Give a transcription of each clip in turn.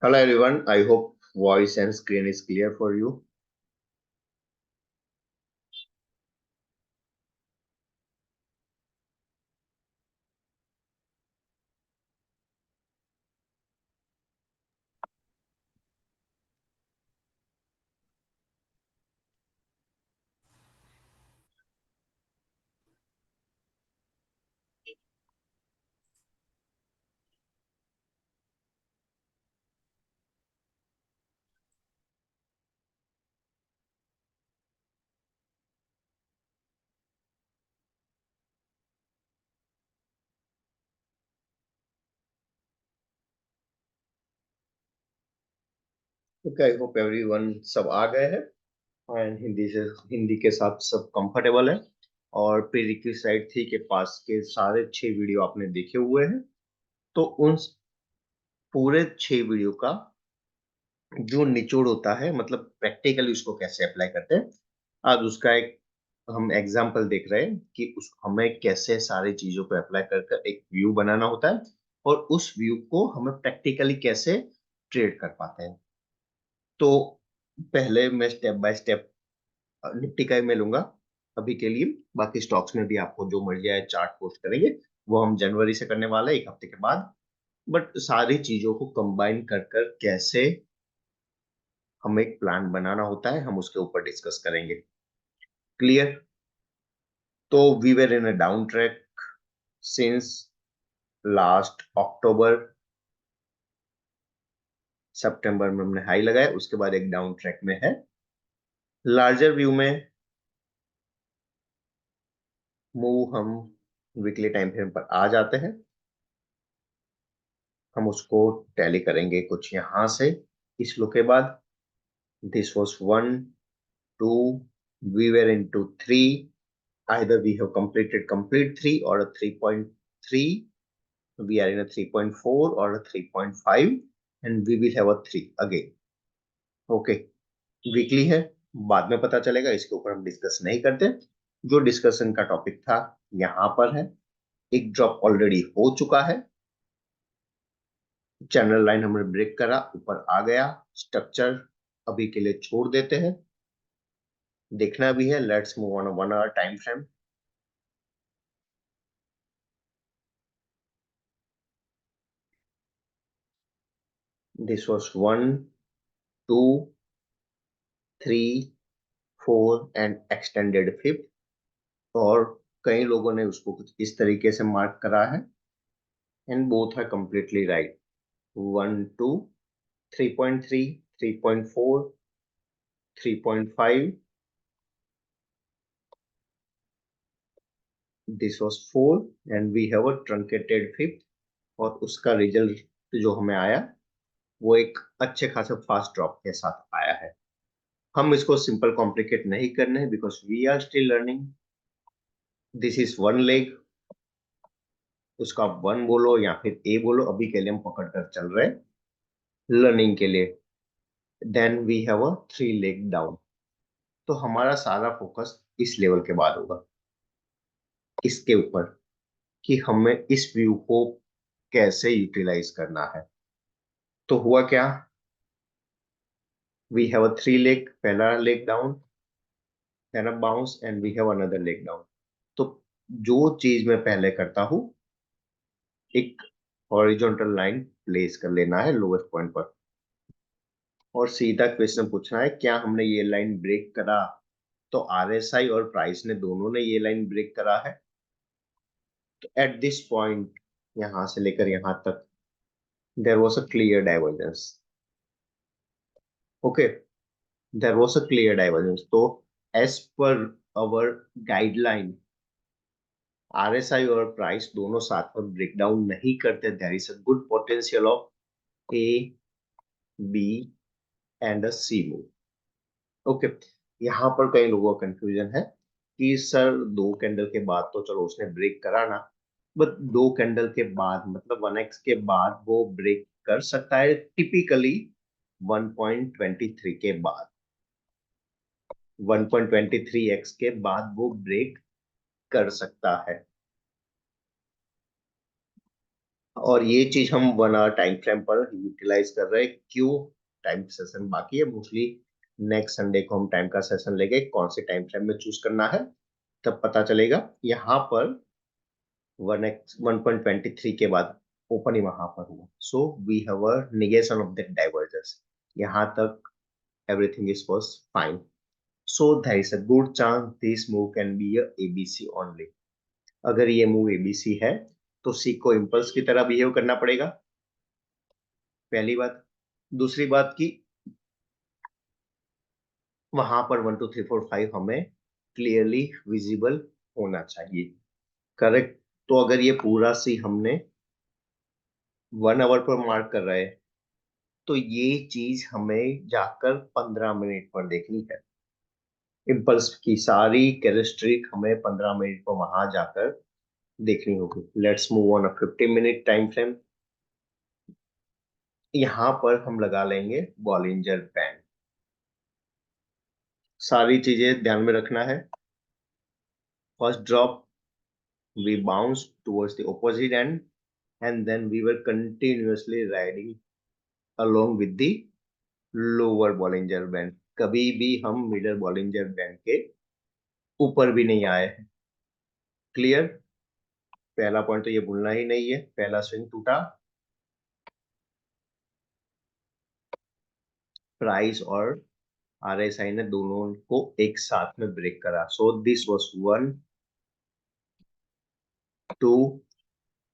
Hello everyone, I hope voice and screen is clear for you. Okay, I hope everyone सब आ गए हैं and Hindi के साथ सब कंफर्टेबल है और प्री रिक्विजिट थी के पास के सारे 6 वीडियो आपने देखे हुए हैं। तो उन पूरे 6 वीडियो का जो निचोड़ होता है मतलब प्रैक्टिकली उसको कैसे अप्लाई करते हैं, आज उसका एक हम एग्जाम्पल देख रहे हैं कि उस हमें कैसे सारी चीजों को अप्लाई कर कर एक व्यू बनाना होता है और उस व्यू को हमें प्रैक्टिकली कैसे ट्रेड कर पाते हैं। तो पहले मैं स्टेप बाय स्टेप निफ्टी का ही मैं लूंगा अभी के लिए। बाकी स्टॉक्स में भी आपको जो मर्जी आए चार्ट पोस्ट करेंगे, वो हम जनवरी से करने वाले हैं, 1 हफ्ते के बाद। बट सारी चीजों को कंबाइन कर कर कैसे हमें एक प्लान बनाना होता है हम उसके ऊपर डिस्कस करेंगे। क्लियर? तो we were in a down track since last October. सितंबर में हमने हाई लगाया, उसके बाद एक डाउन ट्रैक में है। लार्जर व्यू में मूव हम वीकली टाइम फ्रेम पर आ जाते हैं। हम उसको टैली करेंगे कुछ यहां से इस लो के बाद। This was 1 2, we were in two 3। either we have completed complete 3 or a 3.3, we are in a 3.4 or a 3.5 and we will have a 3 again. Okay, weekly है, बाद में पता चलेगा, इसके ऊपर हम डिस्कस नहीं करते। जो डिस्कशन का टॉपिक था यहां पर है। एक ड्रॉप ऑलरेडी हो चुका है, चैनल लाइन हमने ब्रेक करा, ऊपर आ गया। स्ट्रक्चर अभी के लिए छोड़ देते हैं, देखना भी है। Let's move on 1 hour time frame. This was 1 2 3 4 and extended 5th। और कई लोगों ने उसको कुछ इस तरीके से मार्क करा है and both are completely right. 1 2 3.3 3.4 3.5, this was 4 and we have a truncated 5th। और उसका रिजल्ट जो हमें आया वो एक अच्छे खासे फास्ट ड्रॉप के साथ आया है। हम इसको सिंपल कॉम्प्लिकेट नहीं करने हैं because we are still learning. This is one leg, उसका वन बोलो या फिर ए बोलो, अभी के लिए हम पकड़ कर चल रहे हैं लर्निंग के लिए। Then we have a 3 leg down. तो हमारा सारा फोकस इस लेवल के बाद होगा, इसके ऊपर, कि हमें इस व्यू को कैसे यूटिलाइज करना है। तो हुआ क्या, वी हैव अ 3 लेग, पहला leg down, then a bounce and we have another leg down. तो जो चीज मैं पहले करता हूं, एक हॉरिजॉन्टल लाइन प्लेस कर लेना है लोवेस्ट पॉइंट पर और सीधा क्वेश्चन पूछना है क्या हमने ये लाइन ब्रेक करा। तो आरएसआई और प्राइस ने दोनों ने ये लाइन ब्रेक करा है। तो एट दिस पॉइंट, यहां से लेकर यहां तक, there was a clear divergence. Okay, there was a clear divergence. तो as per our guideline, RSI और प्राइस दोनों साथ में ब्रेकडाउन नहीं करते। There is a good potential of A B and a C move. Okay, यहाँ पर कई लोगों का कंफ्यूजन है कि सर 2 कैंडल के बाद तो चलो उसने ब्रेक करा ना, बट 2 कैंडल के बाद मतलब 1x के बाद वो ब्रेक कर सकता है टिपिकली 1.23 के बाद। 1.23x के बाद वो ब्रेक कर सकता है। और ये चीज हम 1 आवर टाइम फ्रेम पर यूटिलाइज कर रहे हैं। क्यों? टाइम सेशन बाकी है मोस्टली। नेक्स्ट संडे को हम टाइम का सेशन लेंगे, कौन से टाइम फ्रेम में चूज करना है तब पता चलेगा। यहाँ पर 1:23 के बाद ओपन ही वहां पर हुआ, so we have a negation of that divergence. यहाँ तक everything is was fine. So there is a good chance this move can be a ABC only. अगर ये मूव एबीसी है तो सी को इम्पल्स की तरह बिहेव करना पड़ेगा, पहली बात। दूसरी बात की वहां पर 1 2 3 4 5 हमें क्लियरली विजिबल होना चाहिए, करेक्ट। तो अगर ये पूरा सी हमने 1 आवर पर मार्क कर रहे हैं तो ये चीज हमें जाकर 15 मिनट पर देखनी है। इम्पल्स की सारी कैरेक्टरिस्टिक हमें 15 मिनट पर वहां जाकर देखनी होगी। Let's move on a 15 minute time frame. यहां पर हम लगा लेंगे बॉलिंजर बैंड। सारी चीजें ध्यान में रखना है। First drop we bounced towards the opposite end and then we were continuously riding along with the lower Bollinger Band। कभी भी हम मिडल Bollinger Band के ऊपर भी नहीं आए हैं। क्लियर? पहला पॉइंट तो ये भूलना ही नहीं है। पहला स्विंग टूटा, प्राइस और आरएसआई ने दोनों को एक साथ में ब्रेक करा। So this was 1 2,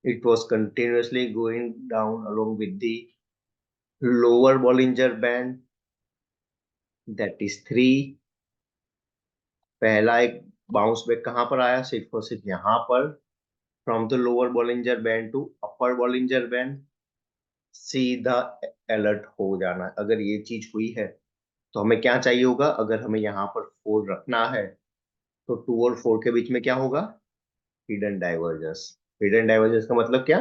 it was continuously going down along with the lower Bollinger Band, that is 3। पहला एक बाउंस बैक कहां पर आया? सिर्फ और सिर्फ यहां पर, from the lower Bollinger band to upper Bollinger band. सीधा अलर्ट हो जाना। अगर ये चीज हुई है तो हमें क्या चाहिए होगा? अगर हमें यहाँ पर 4 रखना है तो 2 और 4 के बीच में क्या होगा? Hidden divergence. हिडन डाइवर्जेंस का मतलब क्या?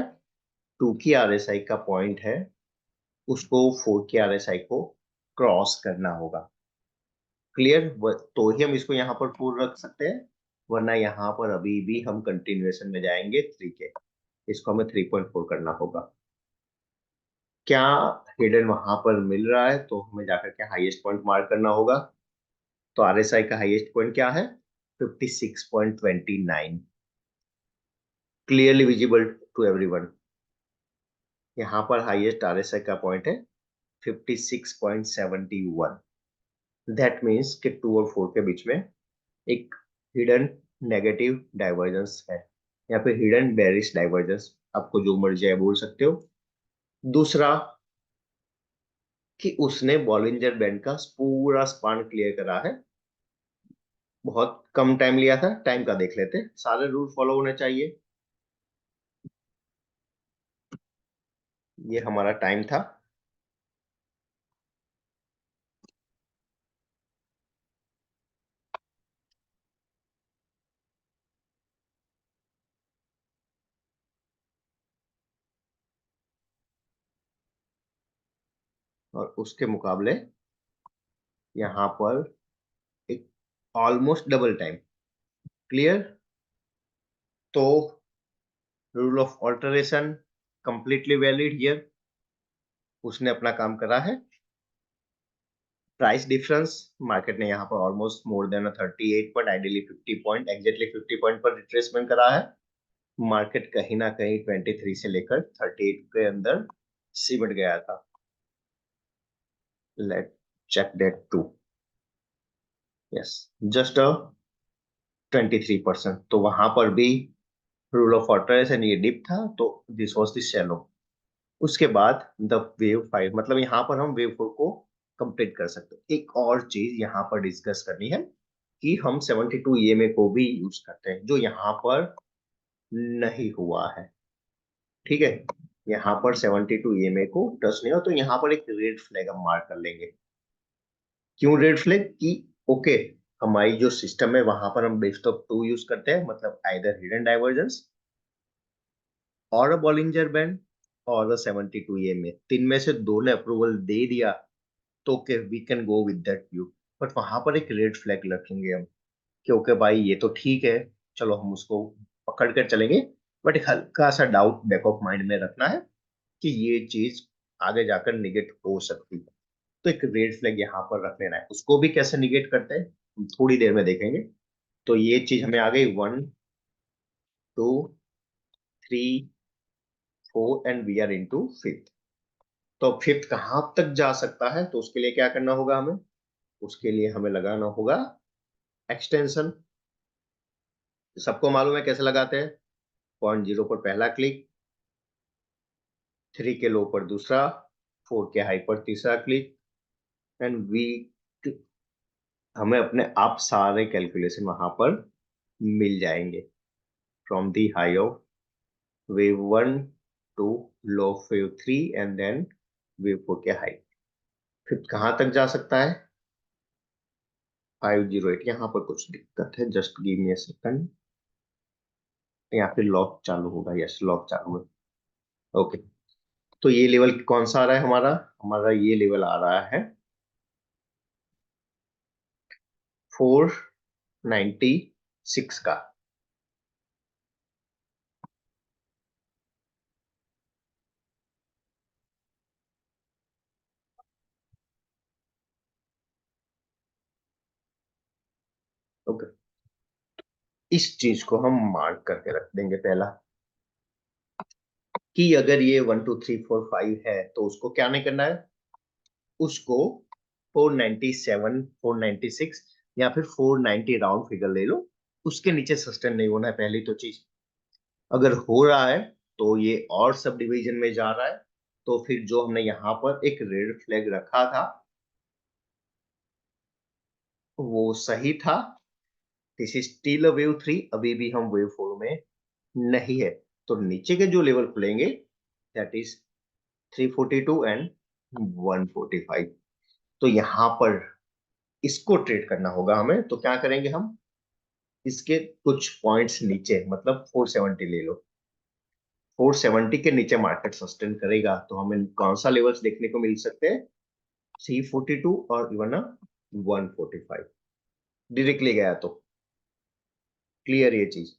2 की आरएसआई का पॉइंट है, उसको 4 की आरएसआई को क्रॉस करना होगा। क्लियर? तो ही हम इसको यहाँ पर 4 रख सकते हैं, वरना यहाँ पर अभी भी हम कंटिन्यूएशन में जाएंगे 3 के। इसको हमें 3.4 करना होगा। क्या हिडन वहां पर मिल रहा है तो हमें जाकर के हाईएस्ट पॉइंट मार्क करना होगा। तो आरएसआई का हाईएस्ट पॉइंट क्या है? 56.29, क्लियरली विजिबल टू एवरीवन। यहाँ पर हाईएस्ट आरएसआई का पॉइंट है 56.71। दैट मीन्स कि 2 और 4 के बीच में एक हिडन नेगेटिव डाइवर्जेंस है, या फिर हिडन बेरिश डाइवर्जेंस, आपको जो मर्जी है बोल सकते हो। दूसरा कि उसने बॉलिंजर बैंड का पूरा स्पान क्लियर करा है। बहुत कम टाइम लिया था, टाइम का देख लेते, सारे रूल फॉलो होने चाहिए। ये हमारा टाइम था। और उसके मुकाबले यहाँ पर एक ऑलमोस्ट डबल टाइम। क्लियर? तो rule of alteration completely valid here. उसने अपना काम करा है। प्राइस डिफरेंस, मार्केट ने यहाँ पर almost more than 38 point, ideally 50 point, exactly 50 point पर रिट्रेसमेंट करा है। मार्केट कहीं ना कहीं 23 से लेकर 38 के अंदर सिमट गया था। Let check that too. Yes, just a 23%। तो वहां पर भी रूल ऑफ ऑल्टरेशन ये डिप था, तो दिस वाज द शैलो। उसके बाद द वेव 5, मतलब यहाँ पर हम वेव 4 को कंप्लीट कर सकते हैं। एक और चीज यहाँ पर डिस्कस करनी है कि हम 72 ईएमए को भी यूज करते हैं, जो यहाँ पर नहीं हुआ है। ठीक है, यहाँ पर 72 ईएमए को टच नहीं हो, तो यहाँ पर एक रेड फ्लैग हम मार्क कर लेंगे। क्यों रेड फ्लैग? कि ओके, हमारी जो सिस्टम है वहां पर हम बेस्ट ऑफ 2 यूज करते हैं, मतलब आइदर हिडन डाइवर्जेंस और अ बॉलिंजर बैंड और अ 72 ईएमए। तीन में से दो ने अप्रूवल दे दिया तो के we can go with that view. But वहां पर एक रेड फ्लैग रखेंगे हम, क्योंकि भाई ये तो ठीक है, चलो हम उसको पकड़ कर चलेंगे, बट एक हल्का सा डाउट बैक ऑफ माइंड में रखना है कि ये चीज आगे जाकर निगेट हो सकती है, तो एक रेड फ्लैग यहाँ पर रख लेना है। उसको भी कैसे निगेट करते हैं हम थोड़ी देर में देखेंगे। तो ये चीज हमें आ गई 1 2 3 4 and we are into fifth. तो फिफ्थ कहाँ तक जा सकता है, तो उसके लिए क्या करना होगा हमें, उसके लिए हमें लगाना होगा एक्सटेंशन। सबको मालूम है कैसे लगाते हैं, 0.0 पर पहला क्लिक, 3 के लो पर दूसरा, 4 के हाई पर तीसरा क्लिक, एंड वी, हमें अपने आप सारे कैलकुलेशन वहां पर मिल जाएंगे। From the high of wave 1 to low of wave 3 and then wave 4 के हाई। फिर कहाँ तक जा सकता है, 508। यहाँ पर कुछ दिक्कत है, just give me a second. यहाँ पे लॉक चालू होगा, यस लॉक चालू है। ओके, तो ये लेवल कौन सा आ रहा है हमारा, हमारा ये लेवल आ रहा है 496 का। ओके, इस चीज को हम मार्क करके रख देंगे पहला, कि अगर ये 1 2 3 4 5 है तो उसको क्या नहीं करना है, उसको 497 496 या फिर 490 राउंड फिगर ले लो, उसके नीचे सस्टेन नहीं होना है पहली तो चीज। अगर हो रहा है तो ये और सब डिवीजन में जा रहा है, तो फिर जो हमने यहाँ पर एक रेड फ्लैग रखा था वो सही था। This is still a wave 3, अभी भी हम वेव 4 में नहीं है। तो नीचे के जो लेवल खुलेंगे दैट इज 342 एंड 145। तो यहाँ पर इसको ट्रेड करना होगा हमें, तो क्या करेंगे हम, इसके कुछ पॉइंट्स नीचे मतलब 470 ले लो। 470 के नीचे मार्केट सस्टेन करेगा तो हमें कौन सा लेवल्स देखने को मिल सकते हैं, 342 और इवन 145 डायरेक्टली गया तो। क्लियर ये चीज,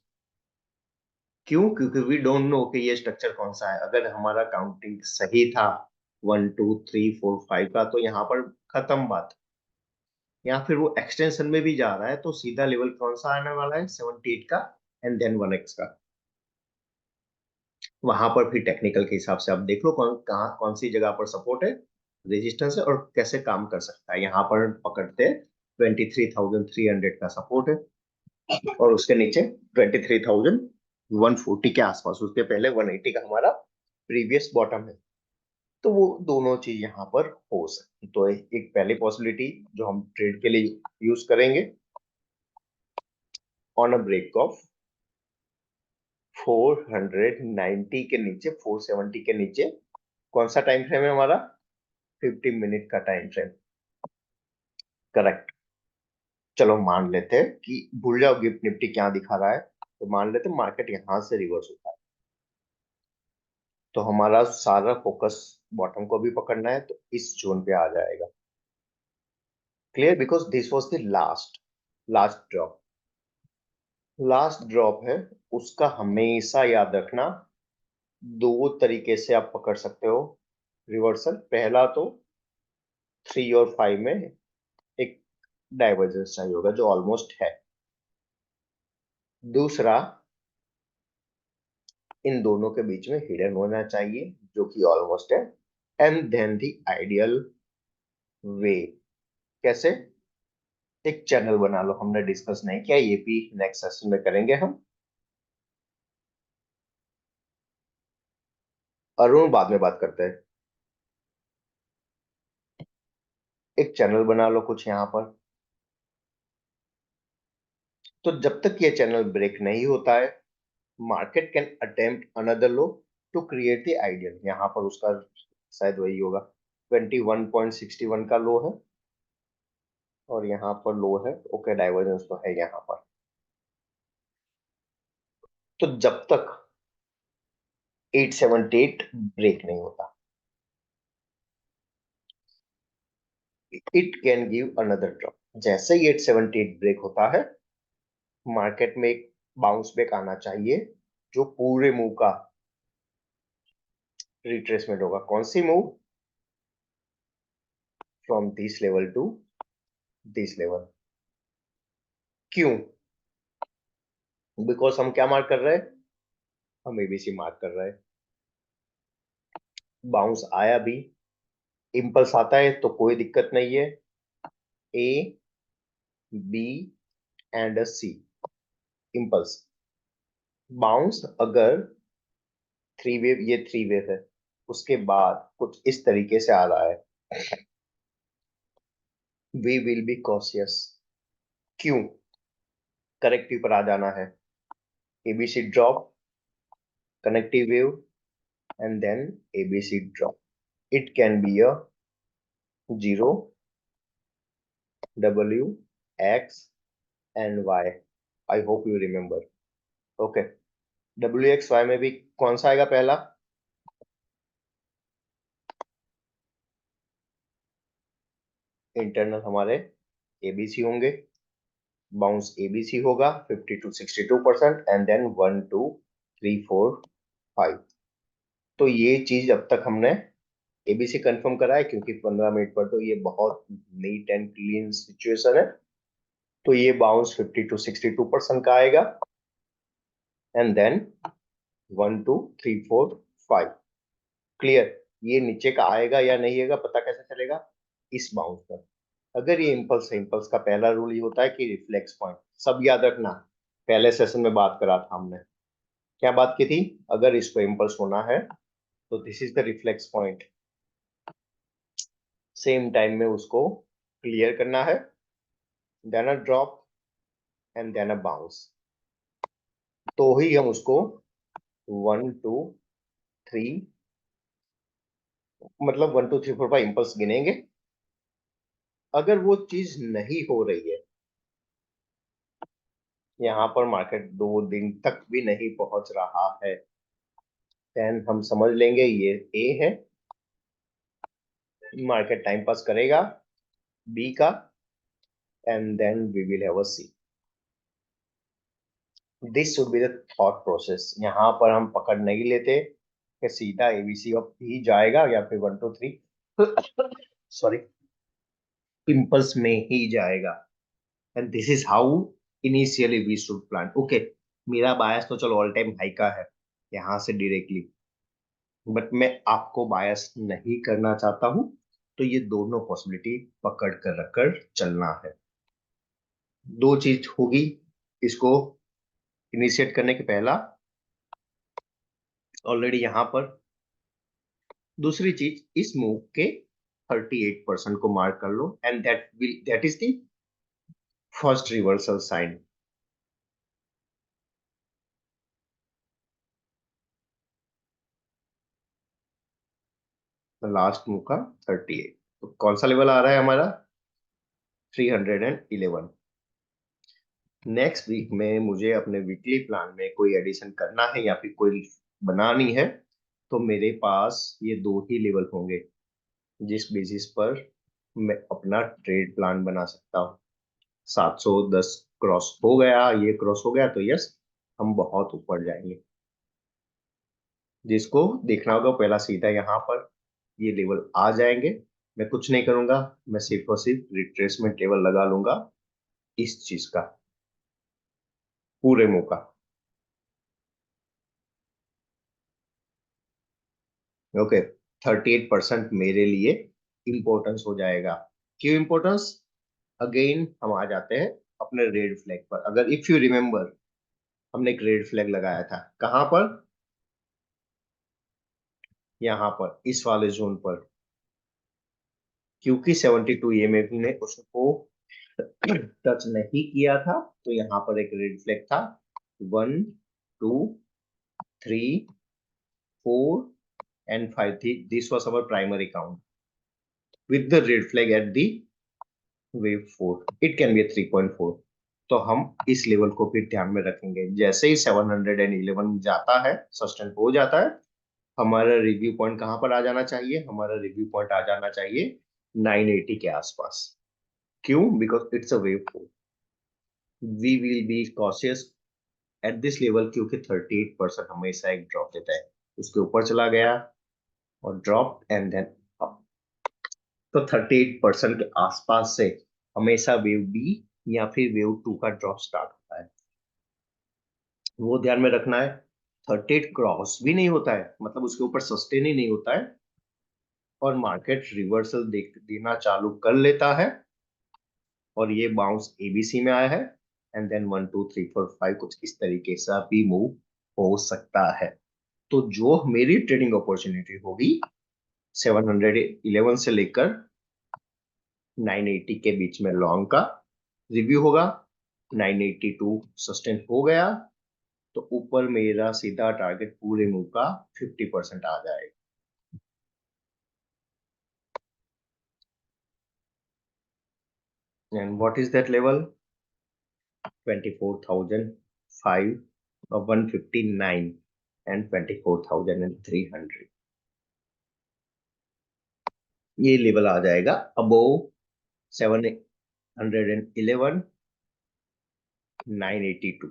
क्यों, क्योंकि वी डोंट नो कि ये स्ट्रक्चर कौन सा है। अगर हमारा काउंटिंग सही था 1 2 3 4 5 का, तो यहाँ पर खत्म बात। या फिर वो एक्सटेंशन में भी जा रहा है तो सीधा लेवल कौन सा आने वाला है, 78 का एंड देन 1x का। वहां पर फिर टेक्निकल के हिसाब से आप देख लो कौन कहाँ कौन सी जगह पर सपोर्ट है, रेजिस्टेंस है और कैसे काम कर सकता है। यहाँ पर पकड़ते हैं 23,300 का सपोर्ट है, और उसके नीचे 23,140 के आसपास, उसके पहले 180 का हमारा प्रीवियस बॉटम है। तो वो दोनों चीज यहाँ पर हो सकती। तो एक पहली पॉसिबिलिटी जो हम ट्रेड के लिए यूज करेंगे, ऑन अ ब्रेक ऑफ 490 के नीचे, 470 के नीचे, कौन सा टाइम फ्रेम है हमारा, 50 मिनट का टाइम फ्रेम। करेक्ट, चलो मान लेते हैं कि भूल जाओ गिफ्ट निफ्टी क्या दिखा रहा है, तो मान लेते हैं मार्केट यहां से रिवर्स होता है, तो हमारा सारा फोकस बॉटम को भी पकड़ना है, तो इस जोन पे आ जाएगा। Clear, because this was the last last drop, last drop है। उसका हमेशा याद रखना, दो तरीके से आप पकड़ सकते हो रिवर्सल। पहला तो 3 और 5 में एक डाइवर्जेंस चाहिए होगा जो ऑलमोस्ट है। दूसरा, इन दोनों के बीच में हिडन होना चाहिए जो कि ऑलमोस्ट है। And then the ideal way, कैसे, एक चैनल बना लो, हमने डिस्कस नहीं किया, ये भी नेक्स्ट सेशन में करेंगे हम। अरुण बाद में बात करते हैं। एक चैनल बना लो कुछ यहाँ पर, तो जब तक ये चैनल ब्रेक नहीं होता है market can attempt another low to create the ideal. यहाँ पर उसका शायद वही होगा, 21.61 का लो है और यहाँ पर लो है। ओके, डाइवर्जेंस तो है यहाँ पर। तो जब तक 878 ब्रेक नहीं होता, it can give another drop. जैसे ही 878 ब्रेक होता है मार्केट में एक बाउंस बैक आना चाहिए, जो पूरे मूव का रिट्रेसमेंट होगा। कौन सी move? From this level to this level. क्यों? बिकॉज हम क्या मार्क कर रहे हैं? हम एबीसी मार्क कर रहे हैं। बाउंस आया भी, इम्पल्स आता है तो कोई दिक्कत नहीं है। A, B and C impulse. Bounce अगर थ्री वेव, ये थ्री वेव है, उसके बाद कुछ इस तरीके से आ रहा है, वी विल बी कॉशियस। क्यों? करेक्टिव पर आ जाना है। ABC drop, connective wave, and then ABC drop. It can be a 0, W, X, and Y. I hope you remember. Okay. W, X, Y में भी कौन सा आएगा पहला? इंटरनल हमारे ABC होंगे। बाउंस ABC होगा 50 to 62% एंड देन 1 2 3 4 5। तो ये चीज अब तक हमने एबीसी कंफर्म करा है, क्योंकि 15 मिनट पर तो ये बहुत नीट एंड क्लीन सिचुएशन है। तो ये बाउंस 50 to 62% का आएगा एंड देन 1 2 3 4 5। क्लियर? ये नीचे का आएगा या नहीं आएगा पता कैसे चलेगा? इस बाउंस पर। अगर ये इम्पल्स है, इम्पल्स का पहला रूल ये होता है कि रिफ्लेक्स पॉइंट, सब याद रखना। पहले सेशन में बात करा था हमने, क्या बात की थी? अगर इसको इम्पल्स होना है तो this is the reflex point. Same time में उसको क्लियर करना है, then a drop and then a bounce. तो ही हम उसको 1 2 3, मतलब 1 2 3 4 5 इम्पल्स गिनेंगे। अगर वो चीज नहीं हो रही है, यहाँ पर मार्केट 2 दिन तक भी नहीं पहुंच रहा है, देन हम समझ लेंगे ये ए है, मार्केट टाइम पास करेगा बी का, and then we will have a C. This should be the thought process. यहाँ पर हम पकड़ नहीं लेते कि सीधा एबीसी ऑफ ही जाएगा या फिर 1 2 3 सॉरी इम्पल्स में ही जाएगा। And this is how initially we should plan. Okay, मेरा बायस तो चलो ऑल टाइम हाई का है यहाँ से डायरेक्टली, बट मैं आपको बायस नहीं करना चाहता हूं। तो ये दोनों पॉसिबिलिटी पकड़ कर रखकर चलना है। दो चीज होगी इसको इनिशिएट करने के पहला, ऑलरेडी यहां पर। दूसरी चीज, इस मूव के 38% को मार्क कर लो, and that is the first reversal sign. Last move का 38, तो कौन सा लेवल आ रहा है हमारा? 311। नेक्स्ट वीक में मुझे अपने वीकली प्लान में कोई एडिशन करना है या फिर कोई बनानी है, तो मेरे पास ये दो ही लेवल होंगे जिस बेसिस पर मैं अपना ट्रेड प्लान बना सकता हूँ। 710 क्रॉस हो गया, ये क्रॉस हो गया तो यस, हम बहुत ऊपर जाएंगे। जिसको देखना होगा पहला सीधा यहाँ पर ये लेवल आ जाएंगे, मैं कुछ नहीं करूंगा, मैं सिर्फ और सिर्फ रिट्रेसमेंट लेवल लगा लूंगा इस चीज का, पूरे मुंह का। ओके, 38% मेरे लिए इंपॉर्टेंस हो जाएगा। क्यों इंपॉर्टेंस? अगेन हम आ जाते हैं अपने रेड फ्लैग पर। अगर इफ यू रिमेम्बर, हमने एक रेड फ्लैग लगाया था कहां पर? यहाँ पर, इस वाले जोन पर। क्योंकि 72 ये में भी ने उसको टच नहीं किया था, तो यहाँ पर एक रेड फ्लैग था। 1 2 3 4 and 5 थी। This was our primary count with the red flag at the wave 4। It can B 3.4। तो हम इस लेवल को भी ध्यान में रखेंगे। जैसे ही 711 जाता है, सस्टेन हो जाता है, हमारा रिव्यू पॉइंट कहां पर आ जाना चाहिए? हमारा रिव्यू पॉइंट आ जाना चाहिए 980 के आसपास। क्यों? Because it's a wave 4। We will be cautious at this level, क्योंकि 38% हमेशा एक ड्रॉप देता है, उसके ऊपर चला गया और ड्रॉप एंड देन अप। तो 38% के आसपास से हमेशा वेव बी या फिर वेव टू का ड्रॉप स्टार्ट होता है, वो ध्यान में रखना है। 38 क्रॉस भी नहीं होता है, मतलब उसके ऊपर सस्टेन ही नहीं होता है, और मार्केट रिवर्सल देना चालू कर लेता है, और ये बाउंस एबीसी में आया है, एंड देन 1 2 3 4 5 कुछ इस तरीके से भी मूव हो सकता है। तो जो मेरी ट्रेडिंग अपॉर्चुनिटी होगी 711 से लेकर 980 के बीच में लॉन्ग का रिव्यू होगा। 982 सस्टेन हो गया तो ऊपर मेरा सीधा टारगेट पूरे मूव का 50% आ जाएगा। And what is that level? 24,005 और 159 एंड 24,300, ये लेवल आ जाएगा अबोव 711 982।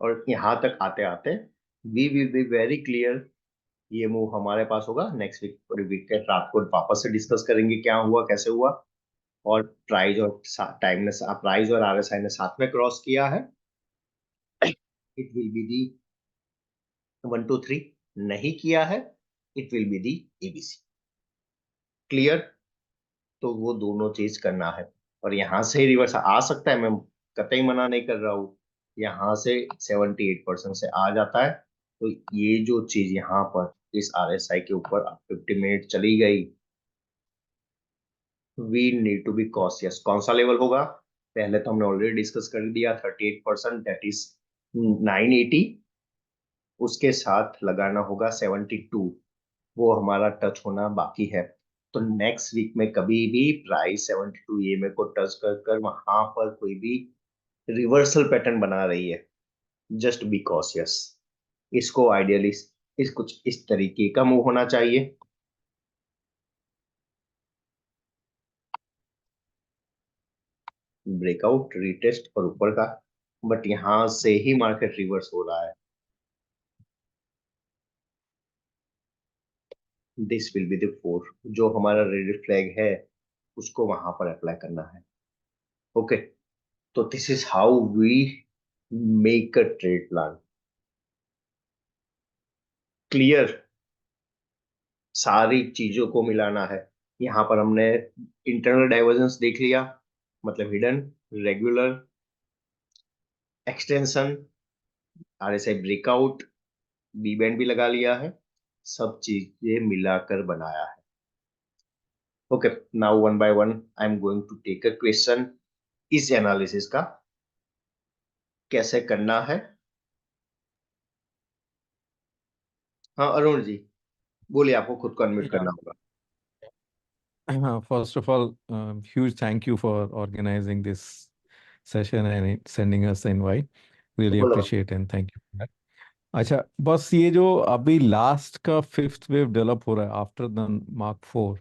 और यहां तक आते आते we will be very clear, ये मूव हमारे पास होगा नेक्स्ट वीक, पूरी वीक के रात को वापस से डिस्कस करेंगे क्या हुआ कैसे हुआ, और प्राइस और टाइम ने प्राइस और आरएसआई ने साथ में क्रॉस किया है। इट विल बी दी 1 2 3, नहीं किया है it will be the ABC. Clear? तो वो दोनों चीज करना है, और यहां से रिवर्स आ सकता है, मैं कतई मना नहीं कर रहा हूं, यहां से 78% से आ जाता है। तो ये जो चीज यहाँ पर इस आरएसआई के ऊपर 50 मिनट चली गई, we need to be cautious. कौन सा लेवल होगा? पहले तो हमने ऑलरेडी डिस्कस कर दिया, 38% दैट इज 980, उसके साथ लगाना होगा 72, वो हमारा टच होना बाकी है। तो नेक्स्ट वीक में कभी भी प्राइस 72 ये में को टच कर कर वहां पर कोई भी रिवर्सल पैटर्न बना रही है, जस्ट बी कॉशियस। इसको आइडियली इस कुछ इस तरीके का मूव होना चाहिए। ब्रेकआउट, रीटेस्ट और ऊपर का, बट यहां से ही मार्केट रिवर्स हो रहा है। दिस विल बी द 4, जो हमारा रेड फ्लैग है उसको वहां पर अप्लाई करना है। ओके, तो this is how we make a trade plan. Clear? सारी चीजों को मिलाना है। यहाँ पर हमने इंटरनल डाइवर्जेंस देख लिया, मतलब hidden, regular, extension, RSI breakout, B band भी लगा लिया है, सब चीजें मिलाकर बनाया है। Okay, now one by one I am going to take a question, इस एनालिसिस का कैसे करना है। हाँ अरुण जी बोलिए, आपको खुद को अनम्यूट Yeah. करना होगा। First of all, huge thank you for organizing this session and sending us the invite. Really बोलो। appreciate and thank you for that. अच्छा, बस ये जो अभी लास्ट का फिफ्थ वेव डेवलप हो रहा है आफ्टर द Mark 4,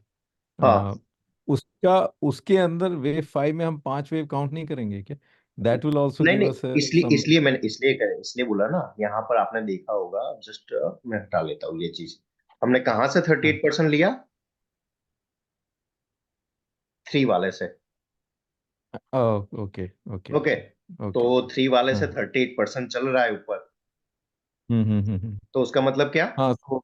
हाँ, उसका उसके अंदर वेव 5 में हम 5 वेव काउंट नहीं करेंगे क्या? दैट विल आल्सो नहीं गिव नहीं, अस इसलिए सम। इसलिए मैंने इसलिए बोला ना, यहाँ पर आपने देखा होगा, जस्ट मैं हटा लेता हूँ ये चीज। हमने कहाँ से 38% लिया? 3 वाले से। ओके ओके ओके, ओके तो ओके। 3 वाले से हाँ 38% चल रहा है ऊपर, हम्म। तो उसका मतलब क्या? हाँ, तो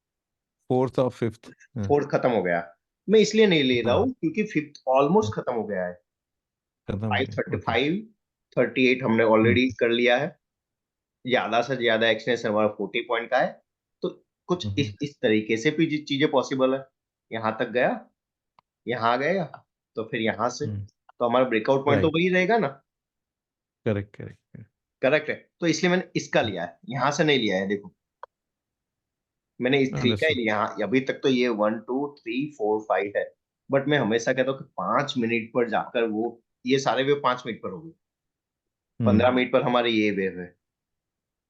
फोर्थ और फिफ्थ। हाँ फोर्थ खत्म हो गया। मैं इसलिए नहीं ले रहा हाँ हूँ क्योंकि फिफ्थ हाँ, ऑलमोस्ट खत्म हो गया है। खत्म हो फाइव गया, थर्टी ओके। फाइव 38 हमने हम्म ऑलरेडी कर लिया है, ज्यादा से ज्यादा एक्सटेंशन हमारा 40 पॉइंट का है। तो कुछ हम्म इस तरीके से भी चीजें पॉसिबल है। यहाँ तक गया, यहाँ आ गया, तो फिर यहाँ से हम्म। तो हमारा ब्रेकआउट पॉइंट तो राइट, वही रहेगा ना। Correct correct. करेक्ट है, तो इसलिए मैंने इसका लिया है, यहाँ से नहीं लिया है। देखो मैंने इस 3 का ही अंडरस्टूड। लिया, यहाँ अभी तक तो ये 1 2 3 4 5 है, बट मैं हमेशा कहता हूँ कि 5 मिनट पर जाकर वो, ये सारे वेव 5 मिनट पर हो गए, हम्म 15 मिनट पर हमारे ये वेव है।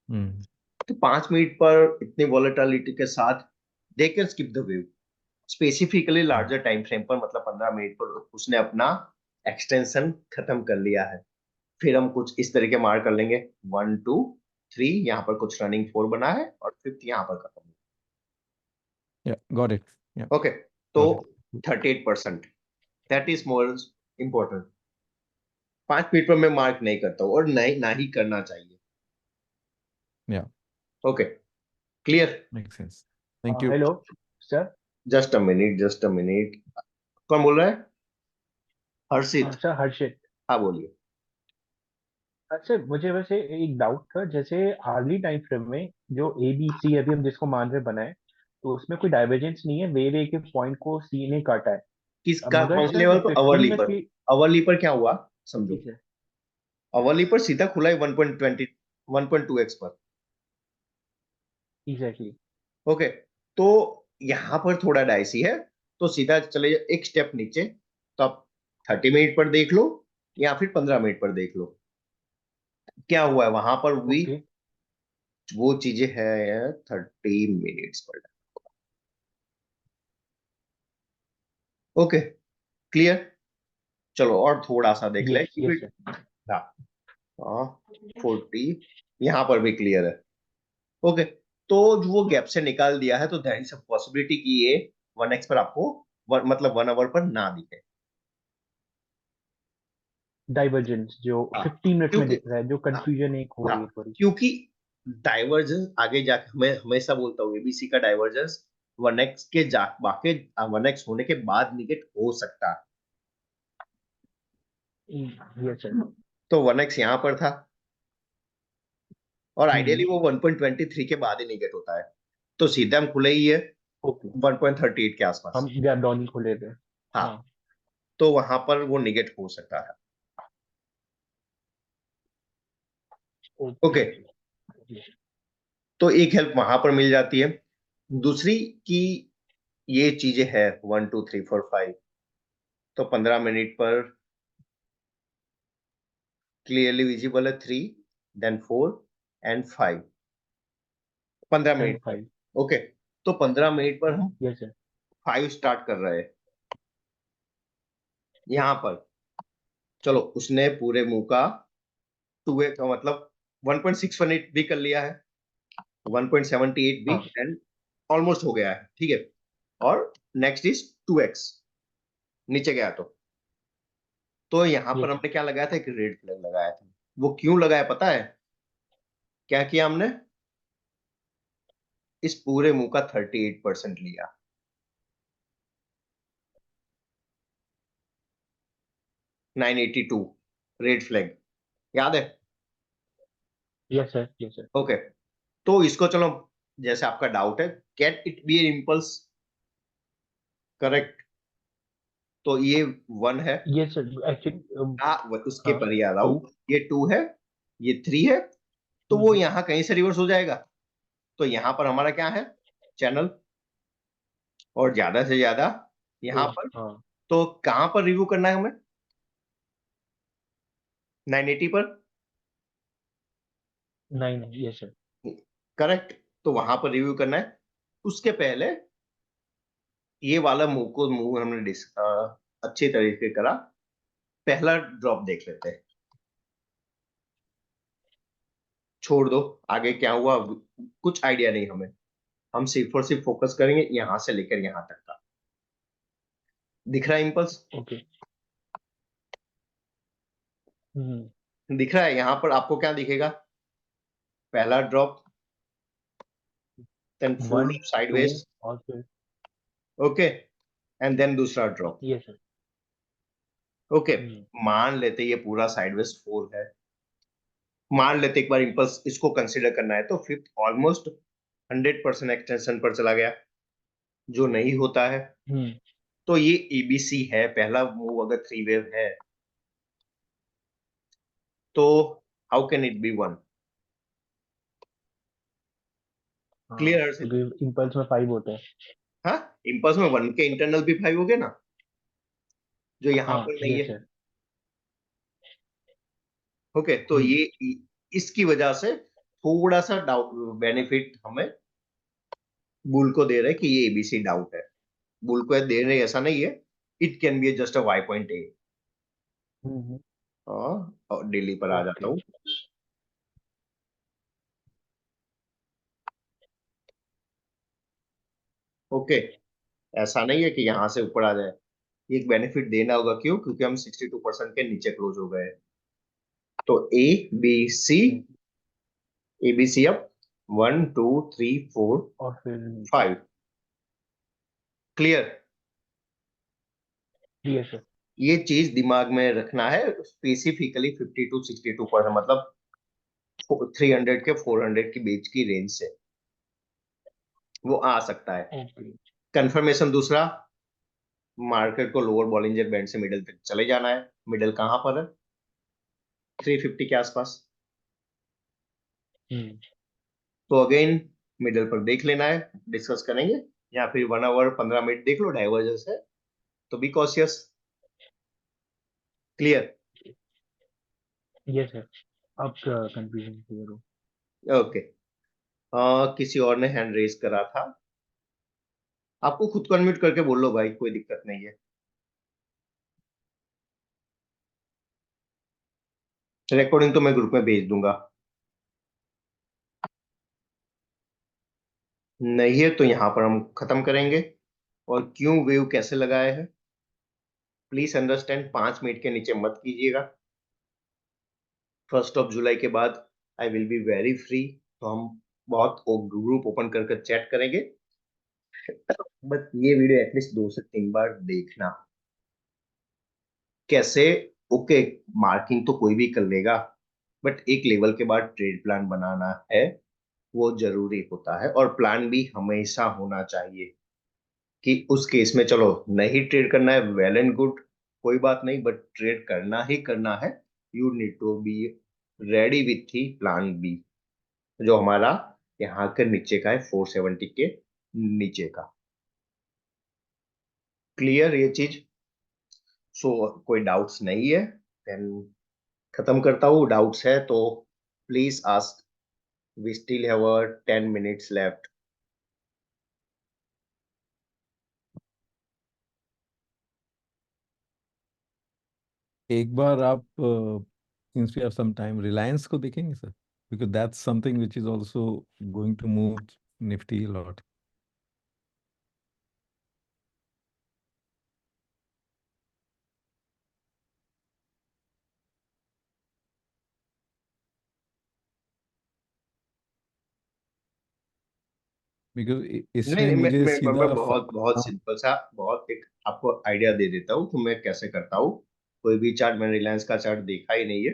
हम्म तो 5 मिनट पर इतनी वॉलेटिलिटी के साथ they can skip the wave, specifically hmm larger time frame पर, मतलब 15 मिनट पर उसने अपना एक्सटेंशन खत्म कर लिया है। फिर हम कुछ इस तरह के मार्क कर लेंगे 1 2 3, यहाँ पर कुछ रनिंग 4 बना है और 5th यहाँ पर खत्म। Yeah, got it. Yeah, okay, तो got it. 38%, that is more important. 5 minute पर मैं मार्क नहीं करता हूँ और नहीं ना ही करना चाहिए। Yeah, okay, clear. makes sense. Thank you. Hello sir. Just a minute, just a minute. कौन बोल रहा है? हर्षित। सर हर्षित। हाँ बोलिए। सर मुझे वैसे एक डाउट था, जैसे अर्ली टाइम फ्रेम में जो ए बी सी अभी हम जिसको मान रहे बनाए, तो उसमें कोई डाइवर्जेंस नहीं है, वेव एक पॉइंट को सी ने काटा है। किसका, मगर कौन से सर लेवल पर? 15 अवर्ली में पर। की। अवर्ली पर क्या हुआ जी समझो। सर। अवर्ली पर सीधा खुला है 1.20 1.2x पर। एग्जैक्टली। ओके, तो यहाँ पर थोड़ा डाइसी है, तो सीधा चले जाओ एक स्टेप नीचे। तो आप 30 मिनट पर देख लो या फिर 15 मिनट पर देख लो। क्या हुआ है वहां पर भी ओके। वो चीजें है 30 मिनट्स पर। Okay, clear. चलो और थोड़ा सा देख ले यस कि यस फिर। सर। हाँ हाँ, 40 यहाँ पर भी क्लियर है। ओके, तो जो वो गैप से निकाल दिया है, तो देयर इज अ पॉसिबिलिटी कि ये 1x पर आपको मतलब 1 आवर पर ना दिखे। डाइवर्जेंस जो हाँ, 15 मिनट में क्योंकि दिख रहा है, जो हाँ कंफ्यूजन एक हो हाँ, रही है थोड़ी। क्योंकि डाइवर्जेंस आगे जाके, मैं हमेशा बोलता हूँ एबीसी का डाइवर्जेंस 1x के जा बाकी 1x होने के बाद निगेट हो सकता है। Yes sir. तो 1x यहाँ पर था और आइडियली हम्म। वो 1.23 के बाद ही निगेट होता है, तो सीधा हम खुले ही है ओके। 1.38 के आसपास। हम गैप डाउन ही खोले थे। हाँ, हाँ। तो वहां पर वो निगेट हो सकता है। Okay okay, okay. तो एक हेल्प वहां पर मिल जाती है। दूसरी कि ये चीजें है 1 2 3 4 5, तो 15 मिनट पर क्लियरली विजिबल है 3, देन 4 एंड 5। 15 मिनट एंड पर। 5। ओके, तो 15 मिनट पर हम यस सर। 5 स्टार्ट कर रहे हैं यहाँ पर। चलो उसने पूरे मुंह का 2 का मतलब 1.618 भी कर लिया है, 1.78 भी, हाँ। एंड ऑलमोस्ट हो गया है, ठीक है। और नेक्स्ट इज 2x, नीचे गया तो यहाँ पर यस हमने क्या लगाया था, एक रेड फ्लैग लगाया था। वो क्यों लगाया पता है? क्या किया हमने? इस पूरे मुंह का 38% लिया। 982 रेड फ्लैग, याद है? Yes sir. Yes sir. Okay, तो इसको चलो, जैसे आपका डाउट है can it be impulse, correct? तो ये 1 है। Yes sir actually. उसके हाँ। पर ही आ रहा 2। हूँ। ये 2 है, ये 3 है, तो वो यहाँ कहीं से रिवर्स हो जाएगा। तो यहाँ पर हमारा क्या है, चैनल, और ज्यादा से ज्यादा यहाँ पर। हाँ। तो कहाँ पर रिव्यू करना है हमें? 980 पर, 9। Yes sir. करेक्ट। तो वहां पर रिव्यू करना है। उसके पहले ये वाला मुंह हमने अच्छी तरीके से करा। पहला ड्रॉप देख लेते हैं, छोड़ दो आगे क्या हुआ, कुछ आइडिया नहीं हमें। हम सिर्फ और सिर्फ फोकस करेंगे यहां से लेकर यहां तक का। दिख रहा है इम्पल्स? ओके। दिख रहा है? यहाँ पर आपको क्या दिखेगा? पहला drop, then full 1 drop 2 sideways, और फिर। ओके, एंड देन दूसरा ड्रॉप। Yes sir. ओके, मान लेते ये पूरा साइडवेज 4 है, मान लेते एक बार इम्पल्स इसको कंसिडर करना है, तो फिफ्थ ऑलमोस्ट 100% एक्सटेंशन पर चला गया, जो नहीं होता है। तो ये एबीसी है, पहला मूव अगर 3 वेव है तो हाउ कैन इट बी 1? हाँ, क्लियर? क्योंकि इम्पल्स में 5 होते हैं। हाँ, इम्पल्स में 1 के इंटरनल भी 5 हो गए ना, जो यहाँ हाँ पर नहीं यस है। सर। ओके, तो ये इसकी वजह से थोड़ा सा डाउट बेनिफिट हमें बुल को दे रहे हैं कि ये एबीसी डाउट है। बुल को दे रहे ऐसा नहीं है, it can be just a Y point A. और डेली पर आ जाता ओके। हूँ। ओके, ऐसा नहीं है कि यहाँ से ऊपर आ जाए, एक बेनिफिट देना होगा। क्यों? क्योंकि हम 62% के नीचे क्लोज हो गए। तो A B C, A B C up 1 2 3 4 और फिर 5। क्लियर? ये सर। ये चीज दिमाग में रखना है, स्पेसिफिकली 50 to 62%, मतलब 300 के 400 के बीच की रेंज से वो आ सकता है। ओके। कंफर्मेशन दूसरा, मार्केट को लोअर बॉलिंजर बैंड से मिडिल तक चले जाना है। मिडिल कहां पर है? 350 के आसपास। हम्म। तो अगेन मिडिल पर देख लेना है, डिस्कस करेंगे, या फिर 1 आवर 15 मिनट देख लो, डाइवर्जेंस है तो बी कॉशियस। क्लियर? ये सर, अब कंफ्यूजन क्लियर हो। ओके। किसी और ने हैंड रेज करा था, आपको खुद को अनम्यूट करके बोल लो भाई, कोई दिक्कत नहीं है। रिकॉर्डिंग तो मैं ग्रुप में भेज दूंगा। नहीं है तो यहाँ पर हम खत्म करेंगे। और क्यों वेव कैसे लगाए हैं, प्लीज अंडरस्टैंड, 5 मिनट के नीचे मत कीजिएगा। 1 जुलाई के बाद I will be very free, तो हम बहुत ग्रुप ओपन करके चैट करेंगे। बट ये वीडियो एटलीस्ट 2 से 3 बार देखना। कैसे? ओके, मार्किंग तो कोई भी कर लेगा, बट एक लेवल के बाद ट्रेड प्लान बनाना है, वो जरूरी होता है। और प्लान भी हमेशा होना चाहिए कि उस केस में चलो नहीं ट्रेड करना है, वेल एंड गुड, कोई बात नहीं, बट ट्रेड करना ही करना है। You need to be ready with the plan B, जो हमारा यहाँ के नीचे का है, 470 के नीचे का। क्लियर ये चीज? सो कोई डाउट्स नहीं है, देन खत्म करता हूँ। डाउट्स है तो please ask, we still have 10 minutes left. एक बार आप since we have some time Reliance को देखेंगे sir, because that's something which is also going to move Nifty a lot. Because नहीं इसमें नहीं, मुझे मैं सीधा बहुत बहुत सिंपल सा, बहुत एक आपको आइडिया दे देता हूँ कि मैं कैसे करता हूँ। कोई भी चार्ट, मैंने रिलायंस का चार्ट देखा ही नहीं है,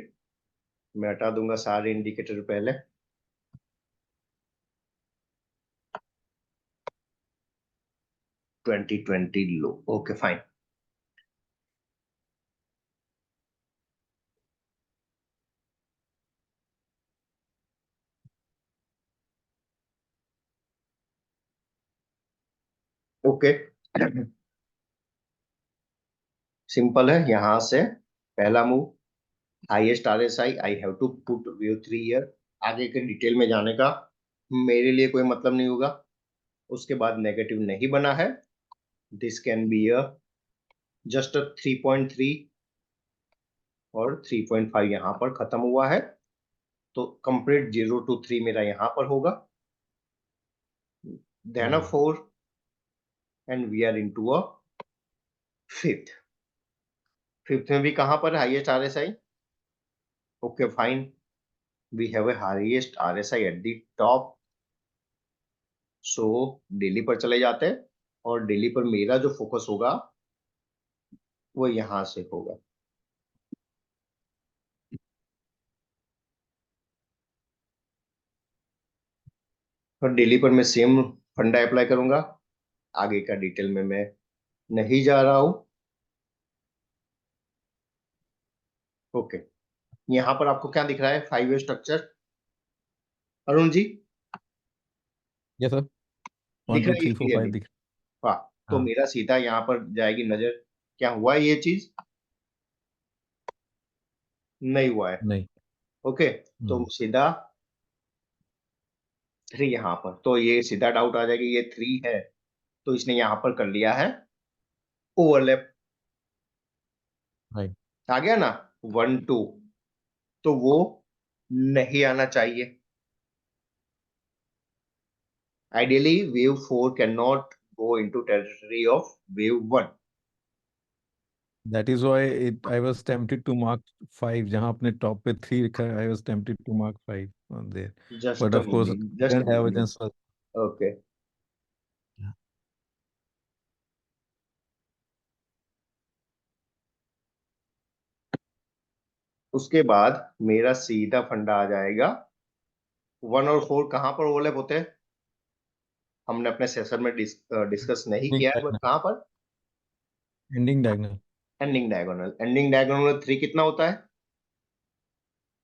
मैं हटा दूंगा सारे इंडिकेटर पहले। 2020 लो, ओके फाइन। ओके, सिंपल है। यहां से पहला move, highest RSI, I have to put view 3 year. आगे के डिटेल में जाने का मेरे लिए कोई मतलब नहीं होगा। उसके बाद नेगेटिव नहीं बना है, this can be a just 3.3 और 3.5 यहाँ पर खत्म हुआ है, तो कंप्लीट 0 to 3 मेरा यहाँ पर होगा, then a 4, and we are into a fifth. Fifth में भी कहाँ पर highest RSI? Okay fine, we have a highest RSI at the top. So daily पर चले जाते हैं, और डेली पर मेरा जो फोकस होगा वो यहां से होगा। और डेली पर मैं सेम फंडा अप्लाई करूंगा, आगे का डिटेल में मैं नहीं जा रहा हूं। ओके, यहाँ पर आपको क्या दिख रहा है? 5 वे structure, Arun ji, yes sir, one दिख टू रहा है ये थ्री फोर क्लियरली? फाइव दिख। हाँ, तो हाँ। मेरा सीधा यहाँ पर जाएगी नजर। क्या हुआ है ये चीज? नहीं हुआ है। नहीं। ओके, तो हम्म। सीधा 3 यहाँ पर, तो ये सीधा डाउट आ जाएगी, ये 3 है तो इसने यहाँ पर कर लिया है ओवरलैप। राइट। आ गया ना? 1 2, तो वो नहीं आना चाहिए। Ideally wave 4 can not go into territory of wave 1. That is why I was tempted to mark 5. जहाँ आपने top पे 3 लिखा है, I was tempted to mark 5 on there. Just But a of course, moment, just a current moment. divergence was Okay. Yeah. उसके बाद मेरा सीधा फंडा आ जाएगा 1 और 4 कहां पर ओवरलैप होते हैं? हमने अपने सेशन में डिस्कस नहीं ending किया है, बट diagonal. कहां पर? Ending diagonal. Ending diagonal. Ending diagonal में 3 कितना होता है?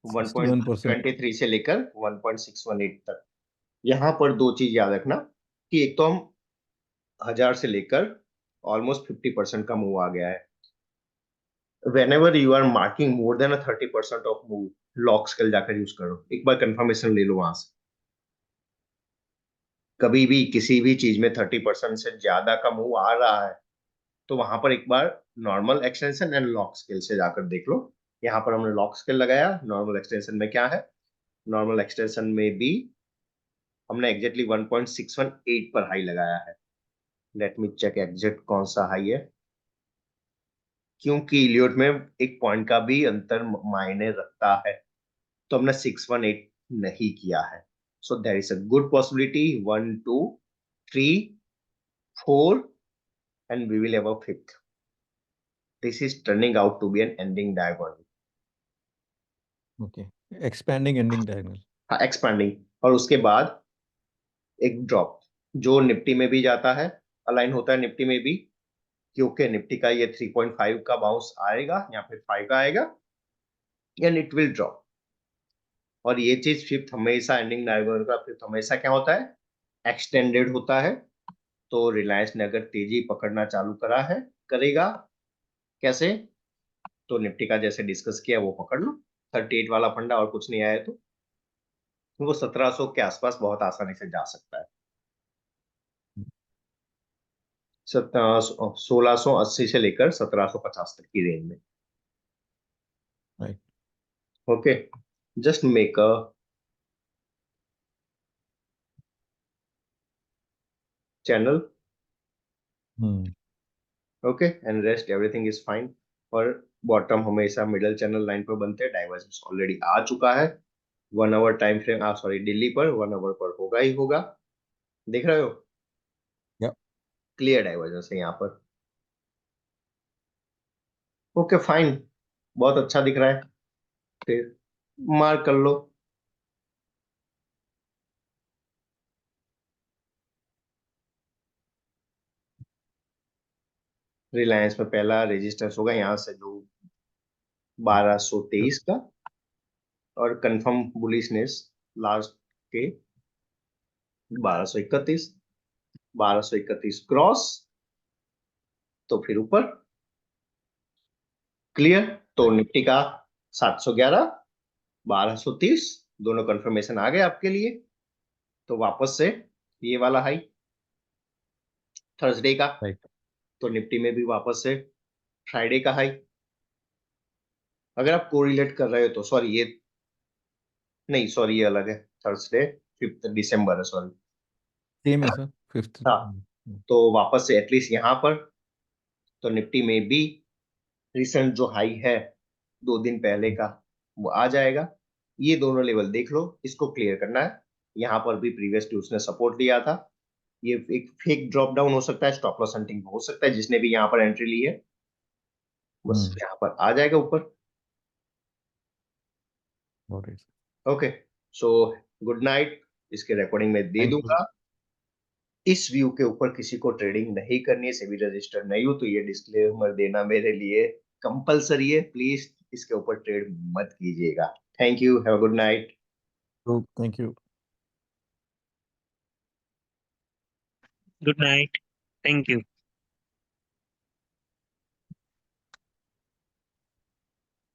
61%. 1.23 से लेकर 1.618 तक। यहां पर दो चीज याद रखना कि एक तो हम 1000 से लेकर ऑलमोस्ट 50% का मूव आ गया है। whenever you are marking more than a 30% of move, lock scale जाकर यूज करो, एक बार कंफर्मेशन ले लो वहां से। कभी भी किसी भी चीज में 30% से ज्यादा का मूव आ रहा है तो वहां पर एक बार normal extension and log scale से जाकर देख लो। यहाँ पर हमने लॉक स्केल लगाया, नॉर्मल एक्सटेंशन में क्या है? नॉर्मल एक्सटेंशन में भी हमने एग्जैक्टली 1.618 पर हाई लगाया है। लेट मी चेक एग्जैक्ट कौन सा हाई है, क्योंकि इलियट में एक पॉइंट का भी अंतर मायने रखता है, तो हमने 618 नहीं किया है। So there is a good possibility 1 2 3 4 and we will have a fifth. This is turning out to be an ending diagonal. Okay. Expanding ending diagonal. हाँ, एक्सपैंडिंग। और उसके बाद एक ड्रॉप जो निफ्टी में भी जाता है, अलाइन होता है निफ्टी में भी, क्योंकि निफ्टी का ये 3.5 का बाउंस आएगा या फिर 5 का आएगा एंड इट विल ड्रॉप। और ये चीज फिफ्थ हमेशा एंडिंग डायगोनल का फिफ्थ हमेशा क्या होता है? एक्सटेंडेड होता है। तो रिलायंस ने अगर तेजी पकड़ना चालू करा है, करेगा कैसे? तो निफ्टी का जैसे डिस्कस किया वो पकड़ लो, 38 वाला फंडा, और कुछ नहीं आया तो वो 1700 के आसपास बहुत आसानी से जा सकता है। 1680 से लेकर 1750 तक की रेंज में। Right. Okay, just make a channel, okay, and rest everything is fine. और बॉटम हमेशा मिडल चैनल लाइन पर बनते हैं। डाइवर्जेंस ऑलरेडी आ चुका है 1 hour time frame, sorry daily पर 1 आवर पर होगा ही होगा। देख रहे हो? Yeah. क्लियर डाइवर्जेंस है यहाँ पर। ओके फाइन, बहुत अच्छा दिख रहा है। फिर मार्क कर लो। रिलायंस में पहला रेजिस्टेंस होगा यहाँ से जो 1223 का, और कंफर्म बुलिशनेस लास्ट के 1231, 1231 क्रॉस, तो फिर ऊपर। क्लियर? तो निफ्टी का 711, 1230 दोनों कंफर्मेशन आ गए आपके लिए। तो वापस से ये वाला हाई थर्सडे का, Right. तो निफ्टी में भी वापस से फ्राइडे का हाई। अगर आप कोरिलेट कर रहे हो तो सॉरी ये नहीं, सॉरी ये अलग है, थर्सडे 5 दिसंबर है, सॉरी। Same है सर 5th. हाँ, तो वापस से एटलीस्ट यहाँ पर तो निफ्टी में भी रिसेंट जो हाई है 2 दिन पहले का वो आ जाएगा। ये दोनों लेवल देख लो, इसको क्लियर करना है। यहाँ पर भी प्रीवियस उसने सपोर्ट लिया था, ये एक फेक ड्रॉप डाउन हो सकता है, स्टॉप लॉस हंटिंग हो सकता है जिसने भी यहाँ पर एंट्री ली है, बस यहाँ पर आ जाएगा ऊपर। Got it. Okay, so good night. इसके रिकॉर्डिंग में दे Thank you. दूंगा। इस व्यू के ऊपर किसी को ट्रेडिंग नहीं करनी है, सेबी रजिस्टर्ड नहीं हो तो ये डिस्क्लेमर देना मेरे लिए कंपलसरी है। प्लीज इसके ऊपर ट्रेड मत कीजिएगा। Thank you, have a good night. Oh, thank you. Good night. Thank you.